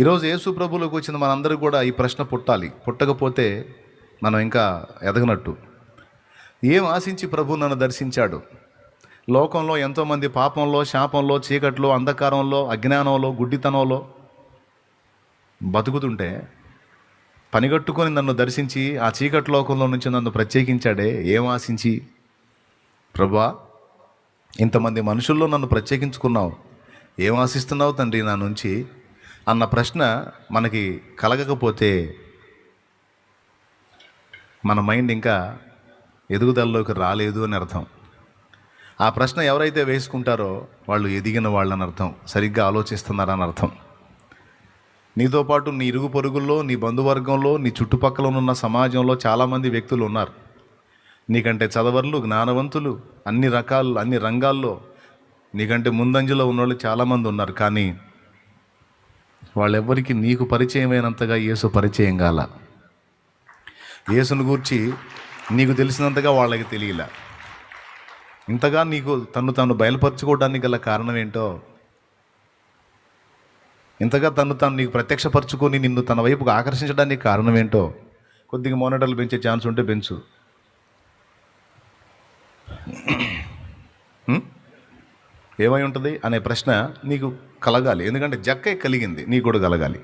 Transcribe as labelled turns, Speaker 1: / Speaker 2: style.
Speaker 1: ఈరోజు యేసు ప్రభువులోకి వచ్చిన మనందరికీ కూడా ఈ ప్రశ్న పుట్టాలి. పుట్టకపోతే మనం ఇంకా ఎదగనట్టు. ఏం ఆశించి ప్రభు నన్ను దర్శించాడు? లోకంలో ఎంతోమంది పాపంలో, శాపంలో, చీకట్లో, అంధకారంలో, అజ్ఞానంలో, గుడ్డితనంలో బతుకుతుంటే పనిగట్టుకొని నన్ను దర్శించి ఆ చీకటి లోకంలో నుంచి నన్ను ప్రత్యేకించాడే. ఏం ఆశించి? ప్రభువా, ఇంతమంది మనుషుల్లో నన్ను ప్రత్యేకించుకున్నావు, ఏం ఆశిస్తున్నావు తండ్రి నా నుంచి అన్న ప్రశ్న మనకి కలగకపోతే మన మైండ్ ఇంకా ఎదుగుదలలోకి రాలేదు అని అర్థం. ఆ ప్రశ్న ఎవరైతే వేసుకుంటారో వాళ్ళు ఎదిగిన వాళ్ళని అర్థం, సరిగ్గా ఆలోచిస్తున్నారని అర్థం. నీతో పాటు నీ ఇరుగు పొరుగుల్లో, నీ బంధువర్గంలో, నీ చుట్టుపక్కల ఉన్న సమాజంలో చాలామంది వ్యక్తులు ఉన్నారు. నీకంటే చదవర్లు, జ్ఞానవంతులు, అన్ని రంగాల్లో నీకంటే ముందంజలో ఉన్నవాళ్ళు చాలామంది ఉన్నారు. కానీ వాళ్ళెవ్వరికి నీకు పరిచయమైనంతగా యేసు పరిచయం కాల. యేసును గూర్చి నీకు తెలిసినంతగా వాళ్ళకి తెలియలే. ఇంతగా నీకు తను బయలుపరచుకోవడానికి గల కారణం ఏంటో, ఇంతగా తను నీకు ప్రత్యక్షపరచుకొని నిన్ను తన వైపుకు ఆకర్షించడానికి కారణం ఏంటో కొద్దిగా మోనిటర్లు పెంచే ఛాన్స్ ఉంటే పెంచు. ఏమై ఉంటుంది అనే ప్రశ్న నీకు కలగాలి. ఎందుకంటే జక్కే కలిగింది, నీకు కూడా కలగాలి.